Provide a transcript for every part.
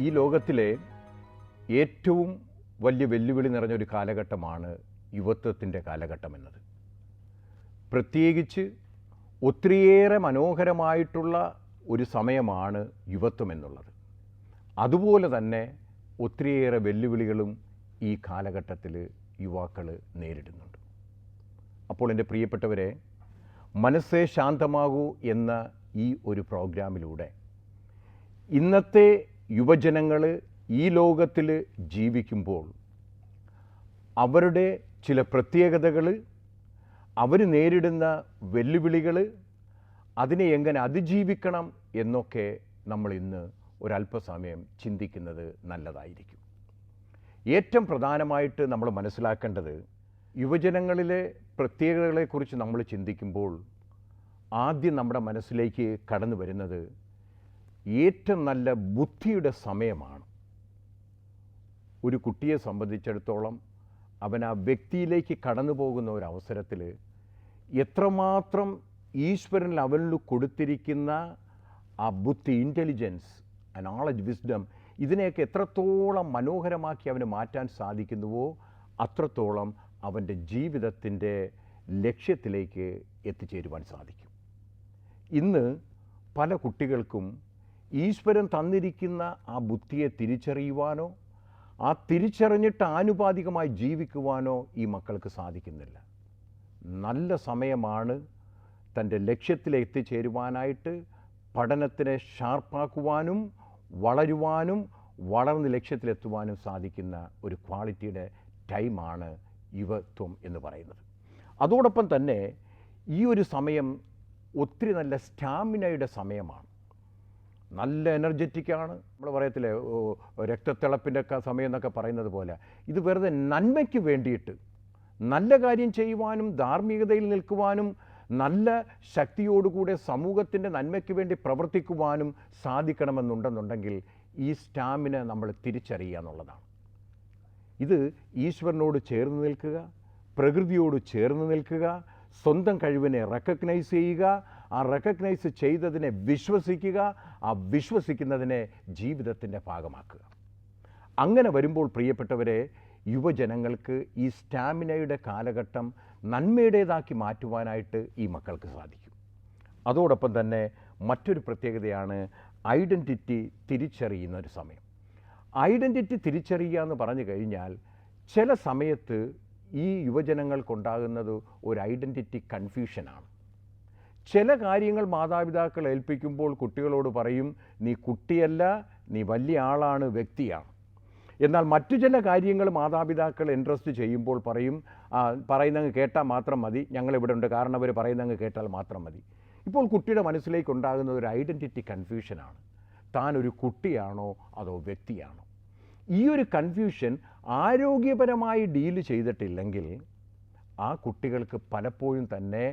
ഈ ലോകത്തിലെ ഏറ്റവും വലിയ വെല്ലുവിളി നിറഞ്ഞൊരു കാലഘട്ടമാണ് യുവത്വത്തിൻ്റെ കാലഘട്ടം എന്നത്. പ്രത്യേകിച്ച് ഒത്തിരിയേറെ മനോഹരമായിട്ടുള്ള ഒരു സമയമാണ് യുവത്വം എന്നുള്ളത്. അതുപോലെ തന്നെ ഒത്തിരിയേറെ വെല്ലുവിളികളും ഈ കാലഘട്ടത്തിൽ യുവാക്കൾ നേരിടുന്നുണ്ട്. അപ്പോൾ എൻ്റെ പ്രിയപ്പെട്ടവരെ, മനസ്സേ ശാന്തമാകൂ എന്ന ഈ ഒരു പ്രോഗ്രാമിലൂടെ ഇന്നത്തെ യുവജനങ്ങൾ ഈ ലോകത്തിൽ ജീവിക്കുമ്പോൾ അവരുടെ ചില പ്രത്യേകതകൾ, അവർ നേരിടുന്ന വെല്ലുവിളികൾ, അതിനെ എങ്ങനെ അതിജീവിക്കണം എന്നൊക്കെ നമ്മൾ ഇന്ന് ഒരല്പസമയം ചിന്തിക്കുന്നത് നല്ലതായിരിക്കും. ഏറ്റവും പ്രധാനമായിട്ട് നമ്മൾ മനസ്സിലാക്കേണ്ടത്, യുവജനങ്ങളിലെ പ്രത്യേകതകളെക്കുറിച്ച് നമ്മൾ ചിന്തിക്കുമ്പോൾ ആദ്യം നമ്മുടെ മനസ്സിലേക്ക് കടന്നു വരുന്നത് ഏറ്റവും നല്ല ബുദ്ധിയുടെ സമയമാണ്. ഒരു കുട്ടിയെ സംബന്ധിച്ചിടത്തോളം അവൻ ആ വ്യക്തിയിലേക്ക് കടന്നു പോകുന്ന ഒരു അവസരത്തിൽ എത്രമാത്രം ഈശ്വരനിൽ അവനിൽ കൊടുത്തിരിക്കുന്ന ആ ബുദ്ധി, ഇൻ്റലിജൻസ്, നോളജ്, വിസ്ഡം, ഇതിനെയൊക്കെ എത്രത്തോളം മനോഹരമാക്കി അവന് മാറ്റാൻ സാധിക്കുന്നുവോ അത്രത്തോളം അവൻ്റെ ജീവിതത്തിൻ്റെ ലക്ഷ്യത്തിലേക്ക് എത്തിച്ചേരുവാൻ സാധിക്കും. ഇന്ന് പല കുട്ടികൾക്കും ഈശ്വരൻ തന്നിരിക്കുന്ന ആ ബുദ്ധിയെ തിരിച്ചറിയുവാനോ ആ തിരിച്ചറിഞ്ഞിട്ട് ആനുപാതികമായി ജീവിക്കുവാനോ ഈ മക്കൾക്ക് സാധിക്കുന്നില്ല. നല്ല സമയമാണ് തൻ്റെ ലക്ഷ്യത്തിലെത്തിച്ചേരുവാനായിട്ട്, പഠനത്തിനെ ഷാർപ്പാക്കുവാനും വളരുവാനും വളർന്ന് ലക്ഷ്യത്തിലെത്തുവാനും സാധിക്കുന്ന ഒരു ക്വാളിറ്റിയുടെ ടൈമാണ് യുവത്വം എന്ന് പറയുന്നത്. അതോടൊപ്പം തന്നെ ഈ ഒരു സമയം ഒത്തിരി നല്ല സ്റ്റാമിനയുടെ സമയമാണ്. നല്ല എനർജറ്റിക്കാണ്. നമ്മൾ പറയത്തില്ലേ, രക്തത്തിളപ്പിൻ്റെ ഒക്കെ സമയം എന്നൊക്കെ പറയുന്നത് പോലെ, ഇത് വെറുതെ നന്മയ്ക്ക് വേണ്ടിയിട്ട് നല്ല കാര്യം ചെയ്യുവാനും ധാർമ്മികതയിൽ നിൽക്കുവാനും നല്ല ശക്തിയോടുകൂടെ സമൂഹത്തിൻ്റെ നന്മയ്ക്ക് വേണ്ടി പ്രവർത്തിക്കുവാനും സാധിക്കണമെന്നുണ്ടെന്നുണ്ടെങ്കിൽ ഈ സ്റ്റാമിന നമ്മൾ തിരിച്ചറിയുക എന്നുള്ളതാണ്. ഇത് ഈശ്വരനോട് ചേർന്ന് നിൽക്കുക, പ്രകൃതിയോട് ചേർന്ന് നിൽക്കുക, സ്വന്തം കഴിവിനെ റെക്കഗ്നൈസ് ചെയ്യുക, ആ റെക്കഗ്നൈസ് ചെയ്തതിനെ വിശ്വസിക്കുക, ആ വിശ്വസിക്കുന്നതിനെ ജീവിതത്തിൻ്റെ ഭാഗമാക്കുക. അങ്ങനെ വരുമ്പോൾ പ്രിയപ്പെട്ടവരെ, യുവജനങ്ങൾക്ക് ഈ സ്റ്റാമിനയുടെ കാലഘട്ടം നന്മയുടേതാക്കി മാറ്റുവാനായിട്ട് ഈ മക്കൾക്ക് സാധിക്കും. അതോടൊപ്പം തന്നെ മറ്റൊരു പ്രത്യേകതയാണ് ഐഡൻറ്റിറ്റി തിരിച്ചറിയുന്ന ഒരു സമയം. ഐഡൻറ്റിറ്റി തിരിച്ചറിയുക എന്ന് പറഞ്ഞു കഴിഞ്ഞാൽ ചില സമയത്ത് ഈ യുവജനങ്ങൾക്കുണ്ടാകുന്നത് ഒരു ഐഡൻറ്റിറ്റി കൺഫ്യൂഷനാണ്. ചില കാര്യങ്ങൾ മാതാപിതാക്കൾ ഏൽപ്പിക്കുമ്പോൾ കുട്ടികളോട് പറയും, നീ കുട്ടിയല്ല, നീ വലിയ ആളാണ്, വ്യക്തിയാണ്. എന്നാൽ മറ്റു ചില കാര്യങ്ങൾ മാതാപിതാക്കൾ ഇൻട്രസ്റ്റ് ചെയ്യുമ്പോൾ പറയും, പറയുന്നങ്ങ് കേട്ടാൽ മാത്രം മതി, ഞങ്ങളിവിടെ ഉണ്ട്, കാരണം അവർ പറയുന്നങ്ങ് കേട്ടാൽ മാത്രം മതി. ഇപ്പോൾ കുട്ടിയുടെ മനസ്സിലേക്ക് ഉണ്ടാകുന്ന ഒരു ഐഡൻറ്റിറ്റി കൺഫ്യൂഷനാണ്. താൻ ഒരു കുട്ടിയാണോ അതോ വ്യക്തിയാണോ? ഈ ഒരു കൺഫ്യൂഷൻ ആരോഗ്യപരമായി ഡീൽ ചെയ്തിട്ടില്ലെങ്കിൽ ആ കുട്ടികൾക്ക് പലപ്പോഴും തന്നെ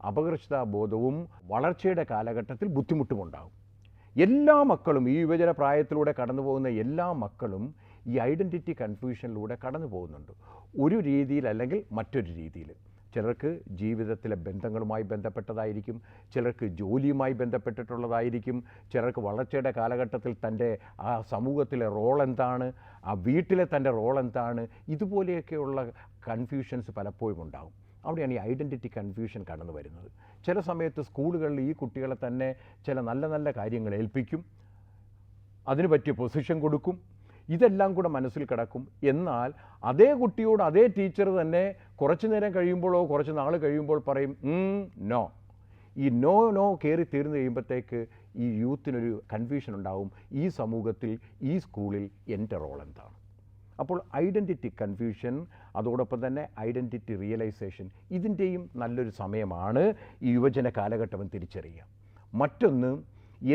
അപകർഷതാബോധവും വളർച്ചയുടെ കാലഘട്ടത്തിൽ ബുദ്ധിമുട്ടുമുണ്ടാകും. എല്ലാ മക്കളും, ഈ യുവജന പ്രായത്തിലൂടെ കടന്നു പോകുന്ന എല്ലാ മക്കളും ഈ ഐഡൻറ്റിറ്റി കൺഫ്യൂഷനിലൂടെ കടന്നു പോകുന്നുണ്ട്, ഒരു രീതിയിൽ അല്ലെങ്കിൽ മറ്റൊരു രീതിയിൽ. ചിലർക്ക് ജീവിതത്തിലെ ബന്ധങ്ങളുമായി ബന്ധപ്പെട്ടതായിരിക്കും, ചിലർക്ക് ജോലിയുമായി ബന്ധപ്പെട്ടിട്ടുള്ളതായിരിക്കും, ചിലർക്ക് വളർച്ചയുടെ കാലഘട്ടത്തിൽ തൻ്റെ ആ സമൂഹത്തിലെ റോൾ എന്താണ്, ആ വീട്ടിലെ തൻ്റെ റോൾ എന്താണ്, ഇതുപോലെയൊക്കെയുള്ള കൺഫ്യൂഷൻസ് പലപ്പോഴും ഉണ്ടാകും. അവിടെയാണ് ഈ ഐഡൻറ്റിറ്റി കൺഫ്യൂഷൻ കടന്നു വരുന്നത്. ചില സമയത്ത് സ്കൂളുകളിൽ ഈ കുട്ടികളെ തന്നെ ചില നല്ല നല്ല കാര്യങ്ങൾ ഏൽപ്പിക്കും, അതിന് പറ്റിയ പൊസിഷൻ കൊടുക്കും, ഇതെല്ലാം കൂടെ മനസ്സിൽ കിടക്കും. എന്നാൽ അതേ കുട്ടിയോട് അതേ ടീച്ചർ തന്നെ കുറച്ച് നേരം കഴിയുമ്പോഴോ കുറച്ച് നാൾ കഴിയുമ്പോൾ പറയും നോ. ഈ നോ കയറി തീർന്നു കഴിയുമ്പോഴത്തേക്ക് ഈ യൂത്തിനൊരു കൺഫ്യൂഷൻ ഉണ്ടാവും, ഈ സമൂഹത്തിൽ ഈ സ്കൂളിൽ എൻ്റെ റോൾ എന്താണ്. അപ്പോൾ ഐഡൻറ്റിറ്റി കൺഫ്യൂഷൻ, അതോടൊപ്പം തന്നെ ഐഡൻറ്റിറ്റി റിയലൈസേഷൻ, ഇതിൻ്റെയും നല്ലൊരു സമയമാണ് ഈ യുവജന കാലഘട്ടം തിരിച്ചറിയുക. മറ്റൊന്ന്,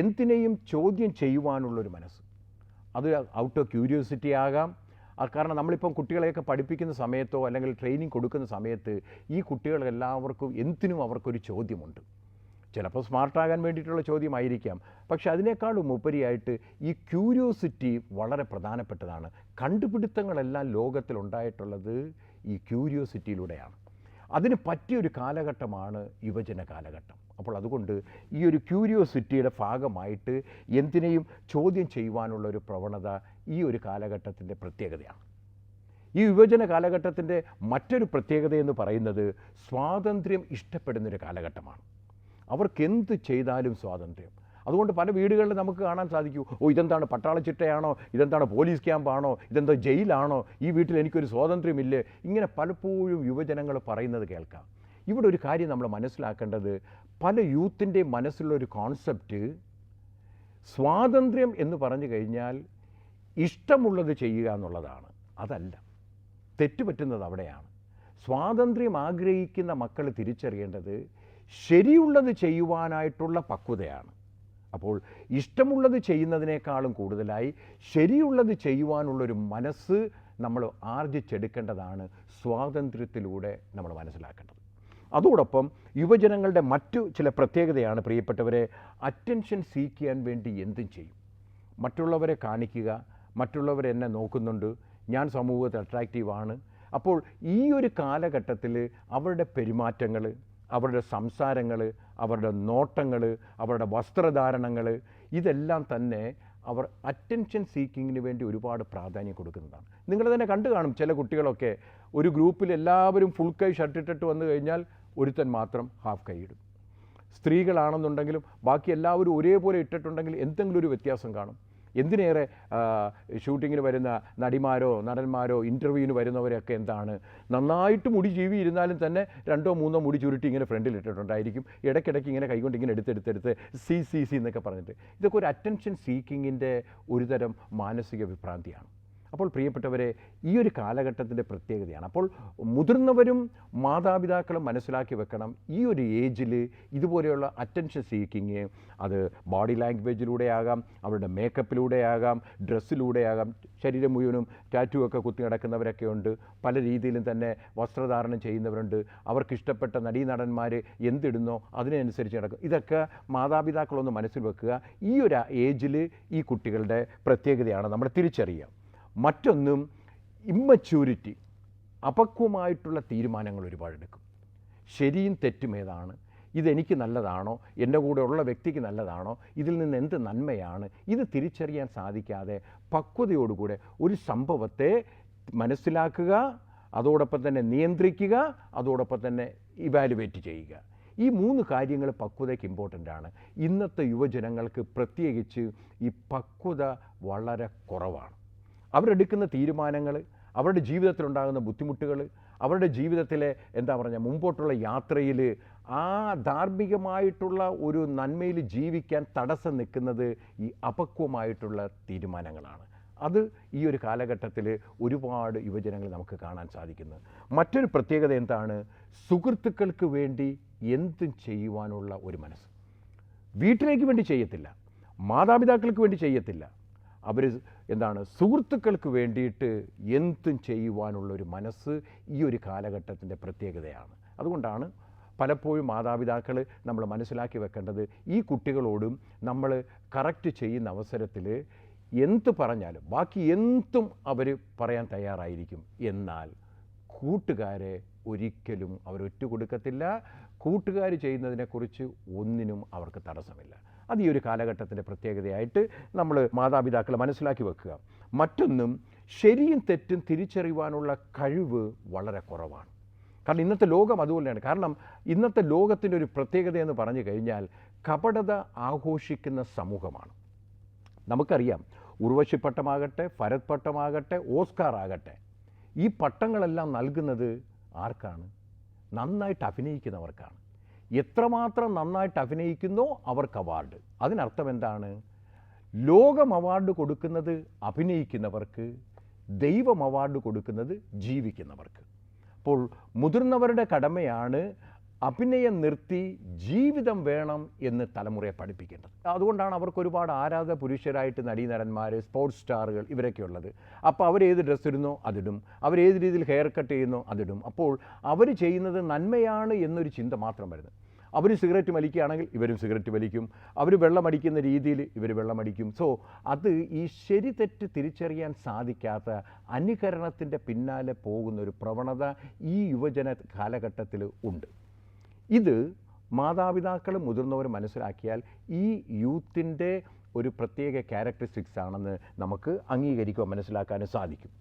എന്തിനേയും ചോദ്യം ചെയ്യുവാനുള്ളൊരു മനസ്സ്. അത് ഔട്ട് ഓഫ് ക്യൂരിയോസിറ്റി ആകാം. കാരണം നമ്മളിപ്പം കുട്ടികളെയൊക്കെ പഠിപ്പിക്കുന്ന സമയത്തോ അല്ലെങ്കിൽ ട്രെയിനിങ് കൊടുക്കുന്ന സമയത്ത് ഈ കുട്ടികളെല്ലാവർക്കും എന്തിനും അവർക്കൊരു ചോദ്യമുണ്ട്. ചിലപ്പോൾ സ്മാർട്ടാകാൻ വേണ്ടിയിട്ടുള്ള ചോദ്യമായിരിക്കാം, പക്ഷെ അതിനേക്കാളും ഉപരിയായിട്ട് ഈ ക്യൂരിയോസിറ്റി വളരെ പ്രധാനപ്പെട്ടതാണ്. കണ്ടുപിടുത്തങ്ങളെല്ലാം ലോകത്തിലുണ്ടായിട്ടുള്ളത് ഈ ക്യൂരിയോസിറ്റിയിലൂടെയാണ്. അതിന് പറ്റിയൊരു കാലഘട്ടമാണ് യുവജന കാലഘട്ടം. അപ്പോൾ അതുകൊണ്ട് ഈ ഒരു ക്യൂരിയോസിറ്റിയുടെ ഭാഗമായിട്ട് എന്തിനേയും ചോദ്യം ചെയ്യുവാനുള്ള ഒരു പ്രവണത ഈ ഒരു കാലഘട്ടത്തിൻ്റെ പ്രത്യേകതയാണ്. ഈ വിഭജന കാലഘട്ടത്തിൻ്റെ മറ്റൊരു പ്രത്യേകത എന്ന് പറയുന്നത് സ്വാതന്ത്ര്യം ഇഷ്ടപ്പെടുന്നൊരു കാലഘട്ടമാണ്. അവർക്കെന്ത് ചെയ്താലും സ്വാതന്ത്ര്യം. അതുകൊണ്ട് പല വീടുകളിൽ നമുക്ക് കാണാൻ സാധിക്കൂ, ഇതെന്താണ് പട്ടാളച്ചിട്ടയാണോ, ഇതെന്താണ് പോലീസ് ക്യാമ്പാണോ, ഇതെന്തോ ജയിലാണോ, ഈ വീട്ടിൽ എനിക്കൊരു സ്വാതന്ത്ര്യമില്ലേ, ഇങ്ങനെ പലപ്പോഴും യുവജനങ്ങൾ പറയുന്നത് കേൾക്കാം. ഇവിടെ ഒരു കാര്യം നമ്മൾ മനസ്സിലാക്കേണ്ടത്, പല യൂത്തിൻ്റെ മനസ്സിലുള്ളൊരു കോൺസെപ്റ്റ് സ്വാതന്ത്ര്യം എന്ന് പറഞ്ഞു കഴിഞ്ഞാൽ ഇഷ്ടമുള്ളത് ചെയ്യുക എന്നുള്ളതാണ്. അതല്ല, തെറ്റുപറ്റുന്നത് അവിടെയാണ്. സ്വാതന്ത്ര്യം ആഗ്രഹിക്കുന്ന മക്കൾ തിരിച്ചറിയേണ്ടത് ശരിയുള്ളത് ചെയ്യുവാനായിട്ടുള്ള പക്വതയാണ്. അപ്പോൾ ഇഷ്ടമുള്ളത് ചെയ്യുന്നതിനേക്കാളും കൂടുതലായി ശരിയുള്ളത് ചെയ്യുവാനുള്ളൊരു മനസ്സ് നമ്മൾ ആർജിച്ചെടുക്കേണ്ടതാണ് സ്വാതന്ത്ര്യത്തിലൂടെ നമ്മൾ മനസ്സിലാക്കേണ്ടത്. അതോടൊപ്പം യുവജനങ്ങളുടെ മറ്റു ചില പ്രത്യേകതയാണ് പ്രിയപ്പെട്ടവരെ, അറ്റൻഷൻ സീക്ക് ചെയ്യാൻ വേണ്ടി എന്തും ചെയ്യും. മറ്റുള്ളവരെ കാണിക്കുക, മറ്റുള്ളവരെന്നെ നോക്കുന്നുണ്ട്, ഞാൻ സമൂഹത്തിൽ അട്രാക്റ്റീവാണ്. അപ്പോൾ ഈ ഒരു കാലഘട്ടത്തിൽ അവരുടെ പെരുമാറ്റങ്ങൾ, അവരുടെ സംസാരങ്ങൾ, അവരുടെ നോട്ടങ്ങൾ, അവരുടെ വസ്ത്രധാരണങ്ങൾ, ഇതെല്ലാം തന്നെ അവർ അറ്റൻഷൻ സീക്കിങ്ങിന് വേണ്ടി ഒരുപാട് പ്രാധാന്യം കൊടുക്കുന്നതാണ്. നിങ്ങൾ തന്നെ കണ്ടു കാണും, ചില കുട്ടികളൊക്കെ ഒരു ഗ്രൂപ്പിൽ എല്ലാവരും ഫുൾ കൈ ഷർട്ടിട്ടിട്ട് വന്നു കഴിഞ്ഞാൽ ഒരുത്തൻ മാത്രം ഹാഫ് കൈ ഇടും. സ്ത്രീകളാണെന്നുണ്ടെങ്കിലും ബാക്കി എല്ലാവരും ഒരേപോലെ ഇട്ടിട്ടുണ്ടെങ്കിൽ എന്തെങ്കിലും ഒരു വ്യത്യാസം കാണും. എന്തിനേറെ ഷൂട്ടിങ്ങിന് വരുന്ന നടിമാരോ നടന്മാരോ ഇൻ്റർവ്യൂവിന് വരുന്നവരൊക്കെ എന്താണ്, നന്നായിട്ട് മുടി ജീവി ഇരുന്നാലും തന്നെ 2 3 മുടി ചുരുട്ടി ഇങ്ങനെ ഫ്രണ്ടിൽ ഇട്ടിട്ടുണ്ടായിരിക്കും. ഇടയ്ക്കിടയ്ക്ക് ഇങ്ങനെ കൈകൊണ്ട് ഇങ്ങനെ എടുത്തെടുത്ത് സി എന്നൊക്കെ പറഞ്ഞിട്ട്, ഇതൊക്കെ ഒരു അറ്റൻഷൻ സീക്കിങ്ങിൻ്റെ ഒരുതരം മാനസിക വിഭ്രാന്തിയാണ്. അപ്പോൾ പ്രിയപ്പെട്ടവരെ, ഈ ഒരു കാലഘട്ടത്തിൻ്റെ പ്രത്യേകതയാണ്. അപ്പോൾ മുതിർന്നവരും മാതാപിതാക്കളും മനസ്സിലാക്കി വെക്കണം, ഈ ഒരു ഏജിൽ ഇതുപോലെയുള്ള അറ്റൻഷൻ സീക്കിങ് അത് ബോഡി ലാംഗ്വേജിലൂടെ ആകാം, അവരുടെ മേക്കപ്പിലൂടെ ആകാം, ഡ്രസ്സിലൂടെ ആകാം. ശരീരം മുഴുവനും ടാറ്റു ഒക്കെ കുത്തി നടക്കുന്നവരൊക്കെ ഉണ്ട്, പല രീതിയിലും തന്നെ വസ്ത്രധാരണം ചെയ്യുന്നവരുണ്ട്. അവർക്കിഷ്ടപ്പെട്ട നടീനടന്മാർ എന്തിടുന്നോ അതിനനുസരിച്ച് നടക്കും. ഇതൊക്കെ മാതാപിതാക്കളൊന്ന് മനസ്സിൽ വെക്കുക. ഈ ഒരു ഏജിൽ ഈ കുട്ടികളുടെ പ്രത്യേകതയാണ് നമ്മൾ തിരിച്ചറിയുക. മറ്റൊന്നും ഇമ്മച്യൂരിറ്റി, അപക്വമായിട്ടുള്ള തീരുമാനങ്ങൾ ഒരുപാടെടുക്കും. ശരിയും തെറ്റും ഏതാണ്, ഇതെനിക്ക് നല്ലതാണോ, എൻ്റെ കൂടെ ഉള്ള വ്യക്തിക്ക് നല്ലതാണോ, ഇതിൽ നിന്ന് എന്ത് നന്മയാണ്, ഇത് തിരിച്ചറിയാൻ സാധിക്കാതെ പക്വതയോടുകൂടെ ഒരു സംഭവത്തെ മനസ്സിലാക്കുക, അതോടൊപ്പം തന്നെ നിയന്ത്രിക്കുക, അതോടൊപ്പം തന്നെ ഇവാലുവേറ്റ് ചെയ്യുക. ഈ 3 കാര്യങ്ങൾ പക്വതയ്ക്ക് ഇമ്പോർട്ടൻ്റ് ആണ്. ഇന്നത്തെ യുവജനങ്ങൾക്ക് പ്രത്യേകിച്ച് ഈ പക്വത വളരെ കുറവാണ്. അവരെടുക്കുന്ന തീരുമാനങ്ങൾ, അവരുടെ ജീവിതത്തിലുണ്ടാകുന്ന ബുദ്ധിമുട്ടുകൾ, അവരുടെ ജീവിതത്തിലെ മുമ്പോട്ടുള്ള യാത്രയിൽ ആ ധാർമ്മികമായിട്ടുള്ള ഒരു നന്മയിൽ ജീവിക്കാൻ തടസ്സം നിൽക്കുന്നത് ഈ അപക്വമായിട്ടുള്ള തീരുമാനങ്ങളാണ്. അത് ഈ ഒരു കാലഘട്ടത്തിൽ ഒരുപാട് യുവജനങ്ങൾ നമുക്ക് കാണാൻ സാധിക്കുന്നത്. മറ്റൊരു പ്രത്യേകത എന്താണ്, സുഹൃത്തുക്കൾക്ക് വേണ്ടി എന്തും ചെയ്യുവാനുള്ള ഒരു മനസ്സ്. വീട്ടിലേക്ക് വേണ്ടി ചെയ്യത്തില്ല, മാതാപിതാക്കൾക്ക് വേണ്ടി ചെയ്യത്തില്ല, അവർ സുഹൃത്തുക്കൾക്ക് വേണ്ടിയിട്ട് എന്തും ചെയ്യുവാനുള്ളൊരു മനസ്സ് ഈ ഒരു കാലഘട്ടത്തിൻ്റെ പ്രത്യേകതയാണ്. അതുകൊണ്ടാണ് പലപ്പോഴും മാതാപിതാക്കൾ നമ്മൾ മനസ്സിലാക്കി വെക്കേണ്ടത്, ഈ കുട്ടികളോടും നമ്മൾ കറക്റ്റ് ചെയ്യുന്ന അവസരത്തിൽ എന്ത് പറഞ്ഞാലും ബാക്കി എന്തും അവർ പറയാൻ തയ്യാറായിരിക്കും. എന്നാൽ കൂട്ടുകാരെ ഒരിക്കലും അവരൊറ്റ കൊടുക്കത്തില്ല. കൂട്ടുകാർ ചെയ്യുന്നതിനെക്കുറിച്ച് ഒന്നിനും അവർക്ക് തടസ്സമില്ല. അത് ഈ ഒരു കാലഘട്ടത്തിൻ്റെ പ്രത്യേകതയായിട്ട് നമ്മൾ മാതാപിതാക്കൾ മനസ്സിലാക്കി വെക്കുക. മറ്റൊന്നും, ശരിയും തെറ്റും തിരിച്ചറിയുവാനുള്ള കഴിവ് വളരെ കുറവാണ്. കാരണം ഇന്നത്തെ ലോകം അതുപോലെയാണ്. കാരണം ഇന്നത്തെ ലോകത്തിൻ്റെ ഒരു പ്രത്യേകത എന്ന് പറഞ്ഞു കഴിഞ്ഞാൽ കപടത ആഘോഷിക്കുന്ന സമൂഹമാണ്. നമുക്കറിയാം, ഉർവശി പട്ടമാകട്ടെ, ഫരദ് പട്ടമാകട്ടെ, ഓസ്കാർ ആകട്ടെ, ഈ പട്ടങ്ങളെല്ലാം നൽകുന്നത് ആർക്കാണ്? നന്നായിട്ട് അഭിനയിക്കുന്നവർക്കാണ്. എത്രമാത്രം നന്നായിട്ട് അഭിനയിക്കുന്നോ അവർക്ക് അവാർഡ്. അതിനർത്ഥം എന്താണ്? ലോകം അവാർഡ് കൊടുക്കുന്നത് അഭിനയിക്കുന്നവർക്ക്, ദൈവം അവാർഡ് കൊടുക്കുന്നത് ജീവിക്കുന്നവർക്ക്. അപ്പോൾ മുതിർന്നവരുടെ കടമയാണ് അഭിനയം നിർത്തി ജീവിതം വേണം എന്ന് തലമുറയെ പഠിപ്പിക്കേണ്ടത്. അതുകൊണ്ടാണ് അവർക്ക് ഒരുപാട് ആരാധക പുരുഷരായിട്ട് നടീനടന്മാർ, സ്പോർട്സ് സ്റ്റാറുകൾ ഇവരൊക്കെ ഉള്ളത്. അപ്പോൾ അവരേത് ഡ്രസ്സ് ഇടുന്നോ അതിടും, അവരേത് രീതിയിൽ ഹെയർ കട്ട് ചെയ്യുന്നോ അതിടും. അപ്പോൾ അവർ ചെയ്യുന്നത് നന്മയാണ് എന്നൊരു ചിന്ത മാത്രം വരുന്നത്. അവർ സിഗരറ്റ് വലിക്കുകയാണെങ്കിൽ ഇവരും സിഗരറ്റ് വലിക്കും, അവർ വെള്ളമടിക്കുന്ന രീതിയിൽ ഇവർ വെള്ളമടിക്കും. സോ അത് ഈ ശരി തെറ്റ് തിരിച്ചറിയാൻ സാധിക്കാത്ത അനുകരണത്തിൻ്റെ പിന്നാലെ പോകുന്നൊരു പ്രവണത ഈ യുവജന കാലഘട്ടത്തിൽ ഉണ്ട്. ഇത് മാതാപിതാക്കളും മുതിർന്നവരും മനസ്സിലാക്കിയാൽ ഈ യൂത്തിൻ്റെ ഒരു പ്രത്യേക ക്യാരക്ടറിസ്റ്റിക്സ് ആണെന്ന് നമുക്ക് അംഗീകരിക്കുക മനസ്സിലാക്കാനും സാധിക്കും.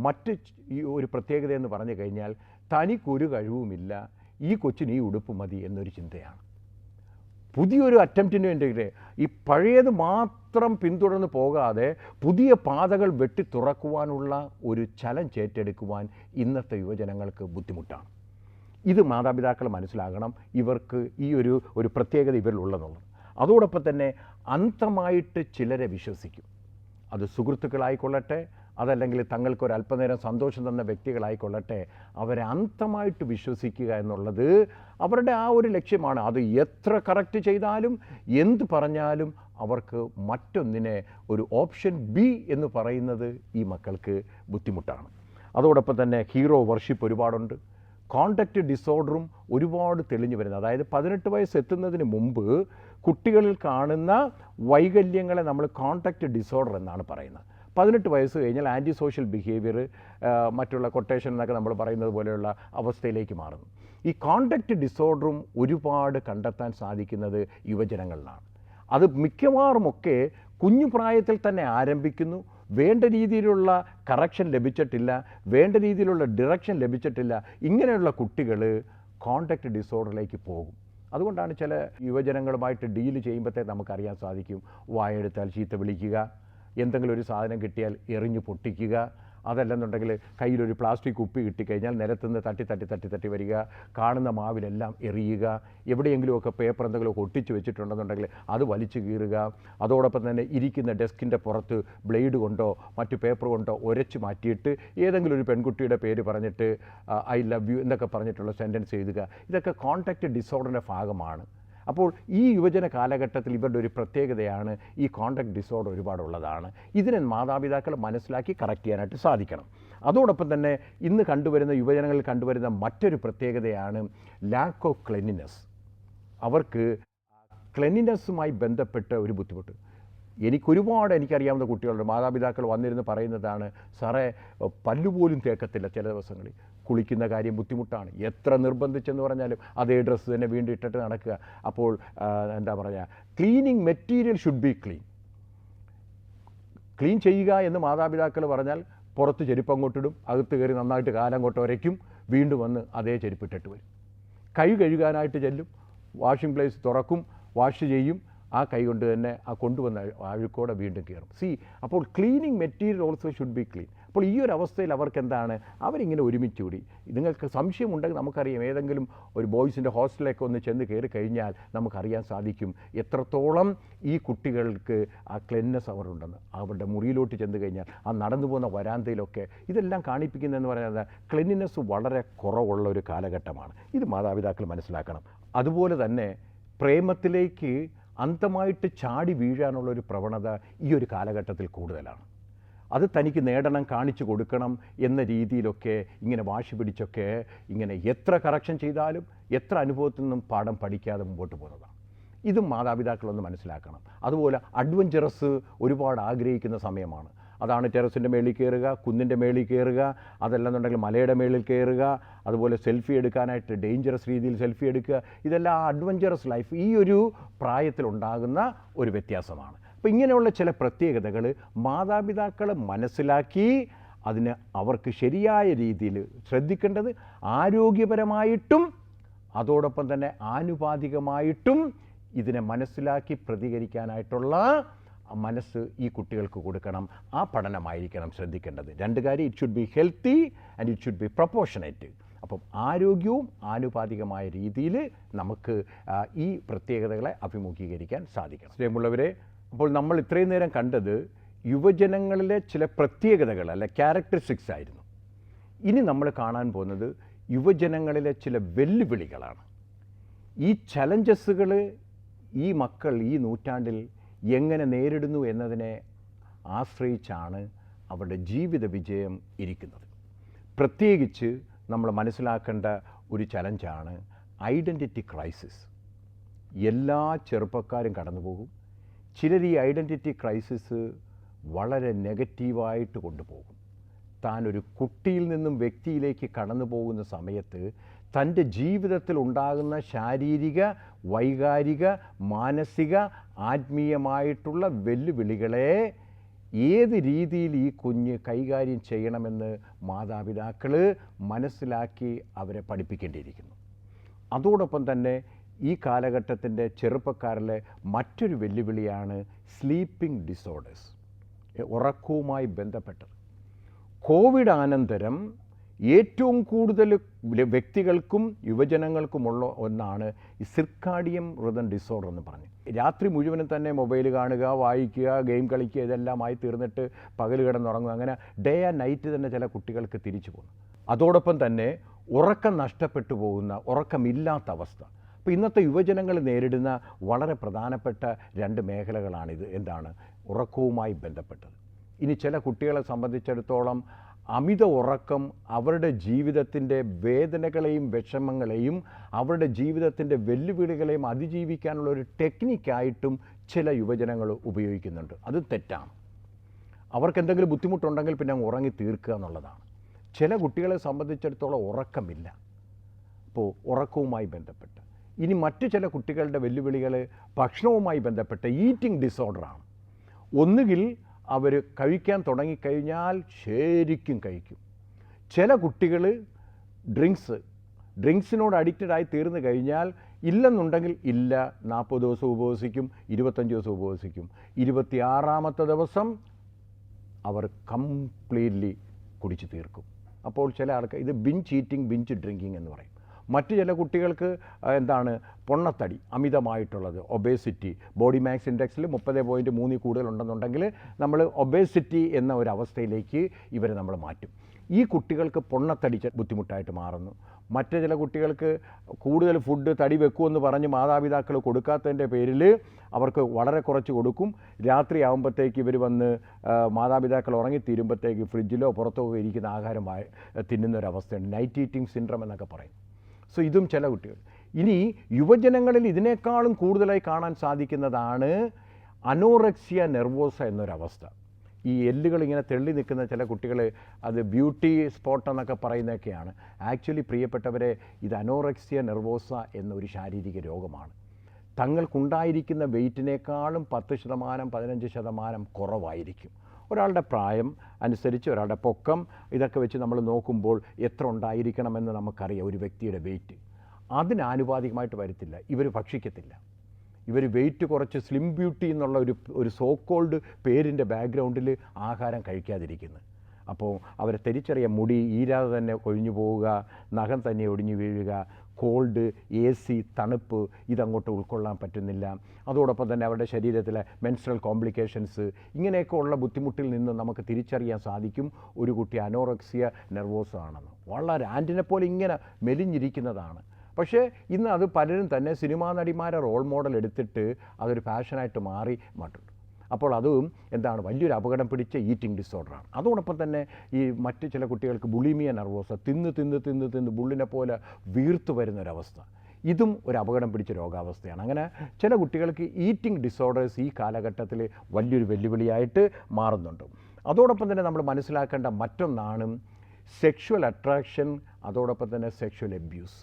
മറ്റ് ഈ ഒരു പ്രത്യേകത എന്ന് പറഞ്ഞു കഴിഞ്ഞാൽ തനിക്കൊരു കഴിവുമില്ല, ഈ കൊച്ചിന് ഈ ഉടുപ്പ് മതി എന്നൊരു ചിന്തയാണ്. പുതിയൊരു അറ്റംപ്റ്റിന് വേണ്ടി ഈ പഴയത് മാത്രം പിന്തുടർന്ന് പോകാതെ പുതിയ പാതകൾ വെട്ടി തുറക്കുവാനുള്ള ഒരു ചലഞ്ച് ഏറ്റെടുക്കുവാൻ ഇന്നത്തെ യുവജനങ്ങൾക്ക് ബുദ്ധിമുട്ടാണ്. ഇത് മാതാപിതാക്കൾ മനസ്സിലാകണം, ഇവർക്ക് ഈ ഒരു പ്രത്യേകത ഇവരിലുള്ളതെന്നുള്ളത്. അതോടൊപ്പം തന്നെ അന്ധമായിട്ട് ചിലരെ വിശ്വസിക്കും. അത് സുഹൃത്തുക്കളായിക്കൊള്ളട്ടെ, അതല്ലെങ്കിൽ തങ്ങൾക്കൊരു അല്പനേരം സന്തോഷം തന്ന വ്യക്തികളായിക്കൊള്ളട്ടെ, അവരെ അന്ധമായിട്ട് വിശ്വസിക്കുക എന്നുള്ളത് അവരുടെ ആ ഒരു ലക്ഷ്യമാണ്. അത് എത്ര കറക്റ്റ് ചെയ്താലും എന്ത് പറഞ്ഞാലും അവർക്ക് മറ്റൊന്നിനെ ഒരു ഓപ്ഷൻ ബി എന്ന് പറയുന്നത് ഈ മക്കൾക്ക് ബുദ്ധിമുട്ടാണ്. അതോടൊപ്പം തന്നെ ഹീറോ വർഷിപ്പ് ഒരുപാടുണ്ട്. കോണ്ടക്റ്റ് ഡിസോർഡറും ഒരുപാട് തെളിഞ്ഞു വരുന്നത്, അതായത് 18 വയസ്സ് എത്തുന്നതിന് മുമ്പ് കുട്ടികളിൽ കാണുന്ന വൈകല്യങ്ങളെ നമ്മൾ കോണ്ടക്റ്റ് ഡിസോർഡർ എന്നാണ് പറയുന്നത്. 18 വയസ്സ് കഴിഞ്ഞാൽ ആൻറ്റി സോഷ്യൽ ബിഹേവിയർ, മറ്റുള്ള കൊട്ടേഷൻ എന്നൊക്കെ നമ്മൾ പറയുന്നത് പോലെയുള്ള അവസ്ഥയിലേക്ക് മാറുന്നു. ഈ കോണ്ടക്റ്റ് ഡിസോർഡറും ഒരുപാട് കണ്ടെത്താൻ സാധിക്കുന്നത് യുവജനങ്ങളിലാണ്. അത് മിക്കവാറുമൊക്കെ കുഞ്ഞു പ്രായത്തിൽ തന്നെ ആരംഭിക്കുന്നു. വേണ്ട രീതിയിലുള്ള കറക്ഷൻ ലഭിച്ചിട്ടില്ല, വേണ്ട രീതിയിലുള്ള ഡിറക്ഷൻ ലഭിച്ചിട്ടില്ല. ഇങ്ങനെയുള്ള കുട്ടികൾ കോണ്ടക്റ്റ് ഡിസോർഡറിലേക്ക് പോകും. അതുകൊണ്ടാണ് ചില യുവജനങ്ങളുമായിട്ട് ഡീല് ചെയ്യുമ്പോഴത്തേ നമുക്കറിയാൻ സാധിക്കും, വായെടുത്താൽ ചീത്ത വിളിക്കുക, എന്തെങ്കിലും ഒരു സാധനം കിട്ടിയാൽ എറിഞ്ഞു പൊട്ടിക്കുക, അതല്ലെന്നുണ്ടെങ്കിൽ കയ്യിലൊരു പ്ലാസ്റ്റിക് കുപ്പി കിട്ടിക്കഴിഞ്ഞാൽ നിലത്തുനിന്ന് തട്ടി വരിക, കാണുന്ന മാവിലെല്ലാം എറിയുക, എവിടെയെങ്കിലുമൊക്കെ പേപ്പർ എന്തെങ്കിലുമൊക്കെ ഒട്ടിച്ച് വെച്ചിട്ടുണ്ടെന്നുണ്ടെങ്കിൽ അത് വലിച്ചു കീറുക, അതോടൊപ്പം തന്നെ ഇരിക്കുന്ന ഡെസ്കിൻ്റെ പുറത്ത് ബ്ലേഡ് കൊണ്ടോ മറ്റു പേപ്പർ കൊണ്ടോ ഉരച്ച് മാറ്റിയിട്ട് ഏതെങ്കിലും ഒരു പെൺകുട്ടിയുടെ പേര് പറഞ്ഞിട്ട് ഐ ലവ് യു എന്നൊക്കെ പറഞ്ഞിട്ടുള്ള സെൻറ്റൻസ് എഴുതുക. ഇതൊക്കെ കോണ്ടക്റ്റ് ഡിസോർഡറിൻ്റെ ഭാഗമാണ്. അപ്പോൾ ഈ യുവജന കാലഘട്ടത്തിൽ ഇവരുടെ ഒരു പ്രത്യേകതയാണ് ഈ കോണ്ടക്റ്റ് ഡിസോർഡർ ഒരുപാടുള്ളതാണ്. ഇതിനെ മാതാപിതാക്കൾ മനസ്സിലാക്കി കറക്റ്റ് ചെയ്യാനായിട്ട് സാധിക്കണം. അതോടൊപ്പം തന്നെ ഇന്ന് കണ്ടുവരുന്ന യുവജനങ്ങളിൽ കണ്ടുവരുന്ന മറ്റൊരു പ്രത്യേകതയാണ് ലാക്ക് ഓഫ് ക്ലെൻലിനെസ്. അവർക്ക് ക്ലെൻലിനെസ്സുമായി ബന്ധപ്പെട്ട ഒരു ബുദ്ധിമുട്ട്. എനിക്കറിയാവുന്ന കുട്ടികളുടെ മാതാപിതാക്കൾ വന്നിരുന്ന് പറയുന്നതാണ്, സാറേ പല്ലുപോലും തേക്കത്തില്ല ചില ദിവസങ്ങളിൽ, കുളിക്കുന്ന കാര്യം ബുദ്ധിമുട്ടാണ്, എത്ര നിർബന്ധിച്ചെന്ന് പറഞ്ഞാലും അതേ ഡ്രസ്സ് തന്നെ വീണ്ടും ഇട്ടിട്ട് നടക്കുക. അപ്പോൾ എന്താ പറയുക, cleaning material should be clean ചെയ്യുക എന്ന് മാതാപിതാക്കൾ പറഞ്ഞാൽ പുറത്ത് ചെരുപ്പ് അങ്ങോട്ടിടും, അകത്ത് കയറി നന്നായിട്ട് കാലങ്ങോട്ട് ഉരയ്ക്കും, വീണ്ടും വന്ന് അതേ ചെരുപ്പിട്ടിട്ട് വരും. കൈ കഴുകാനായിട്ട് ചെല്ലും, വാഷിംഗ് പ്ലേസ് തുറക്കും, വാഷ് ചെയ്യും, ആ കൈ കൊണ്ട് തന്നെ ആ കൊണ്ടുവന്ന അഴുക്കോടെ വീണ്ടും കയറും. അപ്പോൾ cleaning material also should be clean. അപ്പോൾ ഈ ഒരു അവസ്ഥയിൽ അവർക്ക് എന്താണ്, അവരിങ്ങനെ ഒരുമിച്ച് കൂടി. നിങ്ങൾക്ക് സംശയമുണ്ടെങ്കിൽ നമുക്കറിയാം, ഏതെങ്കിലും ഒരു ബോയ്സിൻ്റെ ഹോസ്റ്റലിലേക്ക് ഒന്ന് ചെന്ന് കയറി കഴിഞ്ഞാൽ നമുക്കറിയാൻ സാധിക്കും എത്രത്തോളം ഈ കുട്ടികൾക്ക് ആ ക്ലെൻനെസ് അവരുണ്ടെന്ന്. അവരുടെ മുറിയിലോട്ട് ചെന്ന് കഴിഞ്ഞാൽ ആ നടന്നു പോകുന്ന വരാന്തയിലൊക്കെ ഇതെല്ലാം കാണിപ്പിക്കുന്നതെന്ന് പറയുന്നത് ക്ലെൻലിനെസ് വളരെ കുറവുള്ള ഒരു കാലഘട്ടമാണ്. ഇത് മാതാപിതാക്കൾ മനസ്സിലാക്കണം. അതുപോലെ തന്നെ പ്രേമത്തിലേക്ക് അന്ധമായിട്ട് ചാടി വീഴാനുള്ളൊരു പ്രവണത ഈ ഒരു കാലഘട്ടത്തിൽ കൂടുതലാണ്. അത് തനിക്ക് നേടണം, കാണിച്ചു കൊടുക്കണം എന്ന രീതിയിലൊക്കെ ഇങ്ങനെ വാശി പിടിച്ചൊക്കെ ഇങ്ങനെ എത്ര കറക്ഷൻ ചെയ്താലും എത്ര അനുഭവത്തിൽ നിന്നും പാഠം പഠിക്കാതെ മുമ്പോട്ട് പോകുന്നതാണ്. ഇതും മാതാപിതാക്കളൊന്ന് മനസ്സിലാക്കണം. അതുപോലെ അഡ്വഞ്ചറസ് ഒരുപാട് ആഗ്രഹിക്കുന്ന സമയമാണ്. അതാണ് ടെറസിൻ്റെ മേളിൽ കയറുക, കുന്നിൻ്റെ മേളിൽ കയറുക, അതല്ലെന്നുണ്ടെങ്കിൽ മലയുടെ മേളിൽ കയറുക, അതുപോലെ സെൽഫി എടുക്കാനായിട്ട് ഡേഞ്ചറസ് രീതിയിൽ സെൽഫി എടുക്കുക. ഇതെല്ലാം അഡ്വഞ്ചറസ് ലൈഫ് ഈ ഒരു പ്രായത്തിലുണ്ടാകുന്ന ഒരു വ്യത്യാസമാണ്. അപ്പോൾ ഇങ്ങനെയുള്ള ചില പ്രത്യേകതകൾ മാതാപിതാക്കൾ മനസ്സിലാക്കി അതിന് അവർക്ക് ശരിയായ രീതിയിൽ ശ്രദ്ധിക്കേണ്ടത്, ആരോഗ്യപരമായിട്ടും അതോടൊപ്പം തന്നെ ആനുപാതികമായിട്ടും ഇതിനെ മനസ്സിലാക്കി പ്രതികരിക്കാനായിട്ടുള്ള മനസ്സ് ഈ കുട്ടികൾക്ക് കൊടുക്കണം. ആ പഠനമായിരിക്കണം ശ്രദ്ധിക്കേണ്ടത്. രണ്ട് കാര്യം, it should be healthy and it should be proportionate. അപ്പം ആരോഗ്യവും ആനുപാതികമായ രീതിയിൽ നമുക്ക് ഈ പ്രത്യേകതകളെ അഭിമുഖീകരിക്കാൻ സാധിക്കണം. സ്നേഹമുള്ളവരെ, അപ്പോൾ നമ്മൾ ഇത്രയും നേരം കണ്ടത് യുവജനങ്ങളിലെ ചില പ്രത്യേകതകൾ അല്ലെ ക്യാരക്ടറിസ്റ്റിക്സ് ആയിരുന്നു. ഇനി നമ്മൾ കാണാൻ പോകുന്നത് യുവജനങ്ങളിലെ ചില വെല്ലുവിളികളാണ്. ഈ ചലഞ്ചസുകൾ ഈ മക്കൾ ഈ നൂറ്റാണ്ടിൽ എങ്ങനെ നേരിടുന്നു എന്നതിനെ ആശ്രയിച്ചാണ് അവരുടെ ജീവിത വിജയം ഇരിക്കുന്നത്. പ്രത്യേകിച്ച് നമ്മൾ മനസ്സിലാക്കേണ്ട ഒരു ചലഞ്ചാണ് ഐഡൻറ്റിറ്റി ക്രൈസിസ്. എല്ലാ ചെറുപ്പക്കാരും കടന്നു പോകും. ചിലർ ഈ ഐഡൻറ്റിറ്റി ക്രൈസിസ് വളരെ നെഗറ്റീവായിട്ട് കൊണ്ടുപോകും. താൻ ഒരു കുട്ടിയിൽ നിന്നും വ്യക്തിയിലേക്ക് കടന്നു പോകുന്ന സമയത്ത് തൻ്റെ ജീവിതത്തിൽ ഉണ്ടാകുന്ന ശാരീരിക, വൈകാരിക, മാനസിക, ആത്മീയമായിട്ടുള്ള വെല്ലുവിളികളെ ഏത് രീതിയിൽ ഈ കുഞ്ഞ് കൈകാര്യം ചെയ്യണമെന്ന് മാതാപിതാക്കൾ മനസ്സിലാക്കി അവരെ പഠിപ്പിക്കേണ്ടിയിരിക്കുന്നു. അതോടൊപ്പം തന്നെ ഈ കാലഘട്ടത്തിൻ്റെ ചെറുപ്പക്കാരിലെ മറ്റൊരു വെല്ലുവിളിയാണ് സ്ലീപ്പിംഗ് ഡിസോർഡേഴ്സ്, ഉറക്കവുമായി ബന്ധപ്പെട്ടത്. കോവിഡ് അനന്തരം ഏറ്റവും കൂടുതൽ വ്യക്തികൾക്കും യുവജനങ്ങൾക്കുമുള്ള ഒന്നാണ് ഈ സിർക്കാഡിയം റിതം ഡിസോർഡർ എന്ന് പറഞ്ഞ്. രാത്രി മുഴുവനും തന്നെ മൊബൈൽ കാണുക, വായിക്കുക, ഗെയിം കളിക്കുക, ഇതെല്ലാമായി തീർന്നിട്ട് പകൽ കിടന്നുറങ്ങുക. അങ്ങനെ ഡേ ആൻഡ് നൈറ്റ് തന്നെ ചില കുട്ടികൾക്ക് തിരിച്ചു പോകുന്നു. അതോടൊപ്പം തന്നെ ഉറക്കം നഷ്ടപ്പെട്ടു പോകുന്ന, ഉറക്കമില്ലാത്ത അവസ്ഥ. അപ്പോൾ ഇന്നത്തെ യുവജനങ്ങൾ നേരിടുന്ന വളരെ പ്രധാനപ്പെട്ട 2 മേഖലകളാണിത്. എന്താണ്? ഉറക്കവുമായി ബന്ധപ്പെട്ടത്. ഇനി ചില കുട്ടികളെ സംബന്ധിച്ചിടത്തോളം അമിത ഉറക്കം അവരുടെ ജീവിതത്തിൻ്റെ വേദനകളെയും വിഷമങ്ങളെയും അവരുടെ ജീവിതത്തിൻ്റെ വെല്ലുവിളികളെയും അതിജീവിക്കാനുള്ള ഒരു ടെക്നിക്കായിട്ടും ചില യുവജനങ്ങൾ ഉപയോഗിക്കുന്നുണ്ട്. അത് തെറ്റാണ്. അവർക്ക് എന്തെങ്കിലും ബുദ്ധിമുട്ടുണ്ടെങ്കിൽ പിന്നെ ഉറങ്ങി തീർക്കുക എന്നുള്ളതാണ്. ചില കുട്ടികളെ സംബന്ധിച്ചിടത്തോളം ഉറക്കമില്ല. അപ്പോൾ ഉറക്കവുമായി ബന്ധപ്പെട്ട് ഇനി മറ്റു ചില കുട്ടികളുടെ വെല്ലുവിളികൾ ഭക്ഷണവുമായി ബന്ധപ്പെട്ട ഈറ്റിംഗ് ഡിസോർഡറാണ്. ഒന്നുകിൽ അവർ കഴിക്കാൻ തുടങ്ങിക്കഴിഞ്ഞാൽ ശരിക്കും കഴിക്കും. ചില കുട്ടികൾ ഡ്രിങ്ക്സിനോട് അഡിക്റ്റഡായി തീർന്നു കഴിഞ്ഞാൽ ഇല്ലെന്നുണ്ടെങ്കിൽ ഇല്ല, 40 ദിവസം ഉപവസിക്കും, 25 ദിവസം ഉപവസിക്കും, 26ാമത്തെ ദിവസം അവർ കംപ്ലീറ്റ്ലി കുടിച്ച് തീർക്കും. അപ്പോൾ ചില ആൾക്ക് ഇത് ബിഞ്ച് ഈറ്റിംഗ്, ബിഞ്ച് ഡ്രിങ്കിങ് എന്ന് പറയും. മറ്റു ചില കുട്ടികൾക്ക് എന്താണ്, പൊണ്ണത്തടി അമിതമായിട്ടുള്ളത്, ഒബേസിറ്റി, ബോഡി മാസ് ഇൻഡെക്സിൽ 30.3 കൂടുതലുണ്ടെന്നുണ്ടെങ്കിൽ നമ്മൾ ഒബേസിറ്റി എന്ന ഒരു അവസ്ഥയിലേക്ക് ഇവരെ നമ്മൾ മാറ്റും. ഈ കുട്ടികൾക്ക് പൊണ്ണത്തടി ബുദ്ധിമുട്ടായിട്ട് മാറുന്നു. മറ്റു ചില കുട്ടികൾക്ക് കൂടുതൽ ഫുഡ് തടി വെക്കുമെന്ന് പറഞ്ഞ് മാതാപിതാക്കൾ കൊടുക്കാത്തതിൻ്റെ പേരിൽ അവർക്ക് വളരെ കുറച്ച് കൊടുക്കും. രാത്രി ആകുമ്പോഴത്തേക്ക് ഇവർ വന്ന് മാതാപിതാക്കൾ ഉറങ്ങിത്തീരുമ്പോഴത്തേക്ക് ഫ്രിഡ്ജിലോ പുറത്തോ ഇരിക്കുന്ന ആഹാരം തിന്നുന്നൊരവസ്ഥയുണ്ട്. നൈറ്റ് ഈറ്റിംഗ് സിൻഡ്രം എന്നൊക്കെ പറയും. സോ ഇതും ചില കുട്ടികൾ. ഇനി യുവജനങ്ങളിൽ ഇതിനേക്കാളും കൂടുതലായി കാണാൻ സാധിക്കുന്നതാണ് അനോറക്സിയ നെർവോസ എന്നൊരവസ്ഥ. ഈ എല്ലുകൾ ഇങ്ങനെ തെള്ളി നിൽക്കുന്ന ചില കുട്ടികൾ, അത് ബ്യൂട്ടി സ്പോട്ട് എന്നൊക്കെ പറയുന്നതൊക്കെയാണ്. ആക്ച്വലി പ്രിയപ്പെട്ടവരെ, ഇത് അനോറക്സിയ നെർവോസ എന്നൊരു ശാരീരിക രോഗമാണ്. തങ്ങൾക്കുണ്ടായിരിക്കുന്ന വെയ്റ്റിനേക്കാളും 10%, 15% കുറവായിരിക്കും. ഒരാളുടെ പ്രായം അനുസരിച്ച്, ഒരാളുടെ പൊക്കം, ഇതൊക്കെ വെച്ച് നമ്മൾ നോക്കുമ്പോൾ എത്ര ഉണ്ടായിരിക്കണമെന്ന് നമുക്കറിയാം ഒരു വ്യക്തിയുടെ വെയ്റ്റ്. അതിനാനുപാതികമായിട്ട് വരത്തില്ല. ഇവർ ഭക്ഷിക്കത്തില്ല. ഇവർ വെയ്റ്റ് കുറച്ച് സ്ലിം ബ്യൂട്ടി എന്നുള്ള ഒരു സോ കോൾഡ് പേരിൻ്റെ ബാക്ക്ഗ്രൗണ്ടിൽ ആഹാരം കഴിക്കാതിരിക്കുന്നു. അപ്പോൾ അവരെ തിരിച്ചറിയാൻ, മുടി ഈരാതെ തന്നെ കൊഴിഞ്ഞു പോവുക, നഖം തന്നെ ഒടിഞ്ഞു വീഴുക, കോൾഡ്, AC, തണുപ്പ് ഇതങ്ങോട്ട് ഉൾക്കൊള്ളാൻ പറ്റുന്നില്ല. അതോടൊപ്പം തന്നെ അവരുടെ ശരീരത്തിലെ മെൻസ്ട്രൽ കോംപ്ലിക്കേഷൻസ്, ഇങ്ങനെയൊക്കെ ഉള്ള ബുദ്ധിമുട്ടിൽ നിന്ന് നമുക്ക് തിരിച്ചറിയാൻ സാധിക്കും ഒരു കുട്ടി അനോറക്സിയ നെർവോസ ആണെന്ന്. വളരെ ആൻറ്റിനെ പോലെ ഇങ്ങനെ മെലിഞ്ഞിരിക്കുന്നതാണ്. പക്ഷേ ഇന്ന് അത് പലരും തന്നെ സിനിമാ നടിമാരെ റോൾ മോഡൽ എടുത്തിട്ട് അതൊരു ഫാഷനായിട്ട് മാറ്റുന്നുണ്ട്. അപ്പോൾ അതും എന്താണ്, വലിയൊരു അപകടം പിടിച്ച ഈറ്റിംഗ് ഡിസോർഡറാണ്. അതോടൊപ്പം തന്നെ ഈ മറ്റ് ചില കുട്ടികൾക്ക് ബുളിമിയ നെർവോസ, തിന്ന് ബുള്ളിനെ പോലെ വീർത്തു വരുന്നൊരവസ്ഥ, ഇതും ഒരു അപകടം പിടിച്ച രോഗാവസ്ഥയാണ്. അങ്ങനെ ചില കുട്ടികൾക്ക് ഈറ്റിംഗ് ഡിസോർഡേഴ്സ് ഈ കാലഘട്ടത്തിൽ വലിയൊരു വെല്ലുവിളിയായിട്ട് മാറുന്നുണ്ട്. അതോടൊപ്പം തന്നെ നമ്മൾ മനസ്സിലാക്കേണ്ട മറ്റൊന്നാണ് സെക്ഷുവൽ അട്രാക്ഷൻ, അതോടൊപ്പം തന്നെ സെക്ഷുവൽ അബ്യൂസ്.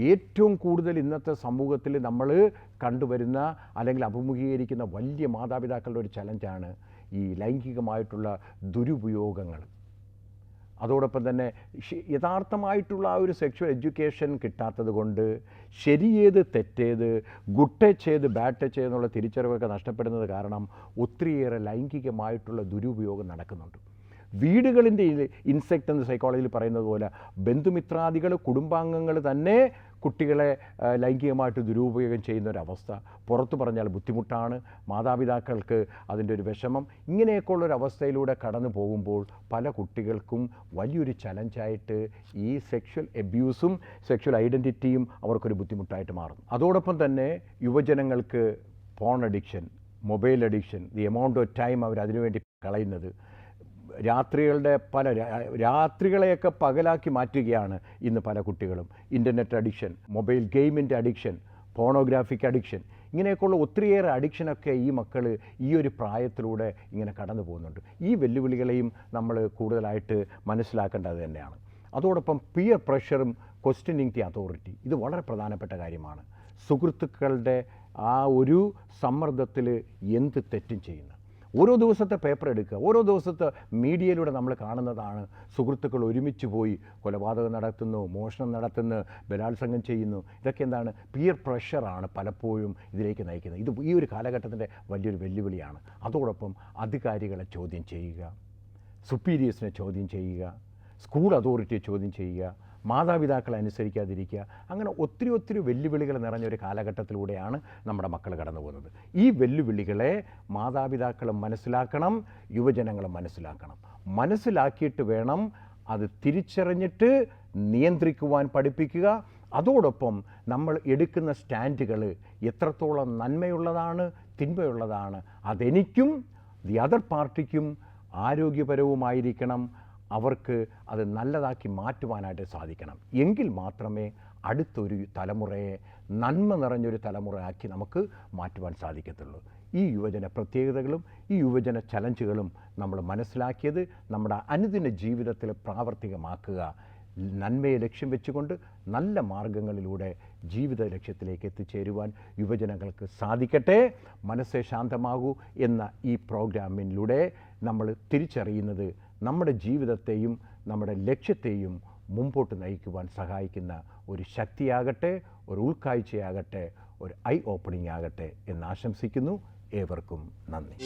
ഏറ്റവും കൂടുതൽ ഇന്നത്തെ സമൂഹത്തിൽ നമ്മൾ കണ്ടുവരുന്ന അല്ലെങ്കിൽ അഭിമുഖീകരിക്കുന്ന വലിയ മാതാപിതാക്കളുടെ ഒരു ചലഞ്ചാണ് ഈ ലൈംഗികമായിട്ടുള്ള ദുരുപയോഗങ്ങൾ. അതോടൊപ്പം തന്നെ യഥാർത്ഥമായിട്ടുള്ള ആ ഒരു സെക്ഷുവൽ എഡ്യൂക്കേഷൻ കിട്ടാത്തത് കൊണ്ട് ശരിയേത് തെറ്റേത്, ഗുഡ് ടച്ച് ഏത് ബാഡ് ടച്ച് ഏതെന്നുള്ള തിരിച്ചറിവൊക്കെ നഷ്ടപ്പെടുന്നത് കാരണം ഒത്തിരിയേറെ ലൈംഗികമായിട്ടുള്ള ദുരുപയോഗം നടക്കുന്നുണ്ട്. വീടുകളിൻ്റെ ഇൻസെക്റ്റ് എന്ന് സൈക്കോളജിയിൽ പറയുന്നത് പോലെ ബന്ധുമിത്രാദികൾ, കുടുംബാംഗങ്ങൾ തന്നെ കുട്ടികളെ ലൈംഗികമായിട്ട് ദുരുപയോഗം ചെയ്യുന്നൊരവസ്ഥ. പുറത്തു പറഞ്ഞാൽ ബുദ്ധിമുട്ടാണ്, മാതാപിതാക്കൾക്ക് അതിൻ്റെ ഒരു വിഷമം. ഇങ്ങനെയൊക്കെയുള്ളൊരവസ്ഥയിലൂടെ കടന്നു പോകുമ്പോൾ പല കുട്ടികൾക്കും വലിയൊരു ചലഞ്ചായിട്ട് ഈ സെക്ഷൽ അബ്യൂസും സെക്ഷൽ ഐഡൻറ്റിറ്റിയും അവർക്കൊരു ബുദ്ധിമുട്ടായിട്ട് മാറുന്നു. അതോടൊപ്പം തന്നെ യുവജനങ്ങൾക്ക് phone addiction, mobile addiction, the amount of time അവർ അതിനുവേണ്ടി കളയുന്നത്, രാത്രികളെയൊക്കെ പകലാക്കി മാറ്റുകയാണ് ഇന്ന് പല കുട്ടികളും. ഇൻ്റർനെറ്റ് അഡിക്ഷൻ, മൊബൈൽ ഗെയിമിൻ്റെ അഡിക്ഷൻ, പോണോഗ്രാഫിക് അഡിക്ഷൻ, ഇങ്ങനെയൊക്കെയുള്ള ഒത്തിരിയേറെ അഡിക്ഷനൊക്കെ ഈ മക്കൾ ഈ ഒരു പ്രായത്തിലൂടെ ഇങ്ങനെ കടന്നു പോകുന്നുണ്ട്. ഈ വെല്ലുവിളികളെയും നമ്മൾ കൂടുതലായിട്ട് മനസ്സിലാക്കേണ്ടത് തന്നെയാണ്. അതോടൊപ്പം പിയർ പ്രഷറും ക്വസ്റ്റ്യനിങ് ദി അതോറിറ്റി, ഇത് വളരെ പ്രധാനപ്പെട്ട കാര്യമാണ്. സുഹൃത്തുക്കളുടെ ആ ഒരു സമ്മർദ്ദത്തിൽ എന്ത് തെറ്റും ചെയ്യുന്നു. ഓരോ ദിവസത്തെ പേപ്പർ എടുക്കുക, ഓരോ ദിവസത്തെ മീഡിയയിലൂടെ നമ്മൾ കാണുന്നതാണ്. സുഹൃത്തുക്കൾ ഒരുമിച്ച് പോയി കൊലപാതകം നടത്തുന്നു, മോഷണം നടത്തുന്നു, ബലാത്സംഗം ചെയ്യുന്നു. ഇതൊക്കെ എന്താണ്? പിയർ പ്രഷറാണ് പലപ്പോഴും ഇതിലേക്ക് നയിക്കുന്നത്. ഇത് ഈ ഒരു കാലഘട്ടത്തിൻ്റെ വലിയൊരു വെല്ലുവിളിയാണ്. അതോടൊപ്പം അധികാരികളെ ചോദ്യം ചെയ്യുക, സുപ്പീരിയേഴ്സിനെ ചോദ്യം ചെയ്യുക, സ്കൂൾ അതോറിറ്റിയെ ചോദ്യം ചെയ്യുക, മാതാപിതാക്കളെ അനുസരിക്കാതിരിക്കുക. അങ്ങനെ ഒത്തിരി വെല്ലുവിളികൾ നിറഞ്ഞൊരു കാലഘട്ടത്തിലൂടെയാണ് നമ്മുടെ മക്കൾ കടന്നു പോകുന്നത്. ഈ വെല്ലുവിളികളെ മാതാപിതാക്കളും മനസ്സിലാക്കണം, യുവജനങ്ങളും മനസ്സിലാക്കണം. മനസ്സിലാക്കിയിട്ട് വേണം അത് തിരിച്ചറിഞ്ഞിട്ട് നിയന്ത്രിക്കുവാൻ പഠിപ്പിക്കുക. അതോടൊപ്പം നമ്മൾ എടുക്കുന്ന സ്റ്റാൻഡുകൾ എത്രത്തോളം നന്മയുള്ളതാണ്, തിന്മയുള്ളതാണ്, അതെനിക്കും ദി അതർ പാർട്ടിക്കും ആരോഗ്യപരവുമായിരിക്കണം. അവർക്ക് അത് നല്ലതാക്കി മാറ്റുവാനായിട്ട് സാധിക്കണം. എങ്കിൽ മാത്രമേ അടുത്തൊരു തലമുറയെ നന്മ നിറഞ്ഞൊരു തലമുറയാക്കി നമുക്ക് മാറ്റുവാൻ സാധിക്കത്തുള്ളൂ. ഈ യുവജന പ്രത്യേകതകളും ഈ യുവജന ചലഞ്ചുകളും നമ്മൾ മനസ്സിലാക്കിയത് നമ്മുടെ അനുദിന ജീവിതത്തിൽ പ്രാവർത്തികമാക്കുക. നന്മയെ ലക്ഷ്യം വെച്ചുകൊണ്ട് നല്ല മാർഗങ്ങളിലൂടെ ജീവിത ലക്ഷ്യത്തിലേക്ക് എത്തിച്ചേരുവാൻ യുവജനങ്ങൾക്ക് സാധിക്കട്ടെ. മനസ്സേ ശാന്തമാകൂ എന്ന ഈ പ്രോഗ്രാമിലൂടെ നമ്മൾ തിരിച്ചറിയുന്നത് നമ്മുടെ ജീവിതത്തെയും നമ്മുടെ ലക്ഷ്യത്തെയും മുമ്പോട്ട് നയിക്കുവാൻ സഹായിക്കുന്ന ഒരു ശക്തിയാകട്ടെ, ഒരു ഉൾക്കാഴ്ചയാകട്ടെ, ഒരു ഐ ഓപ്പണിംഗ് ആകട്ടെ എന്ന് ആശംസിക്കുന്നു. ഏവർക്കും നന്ദി.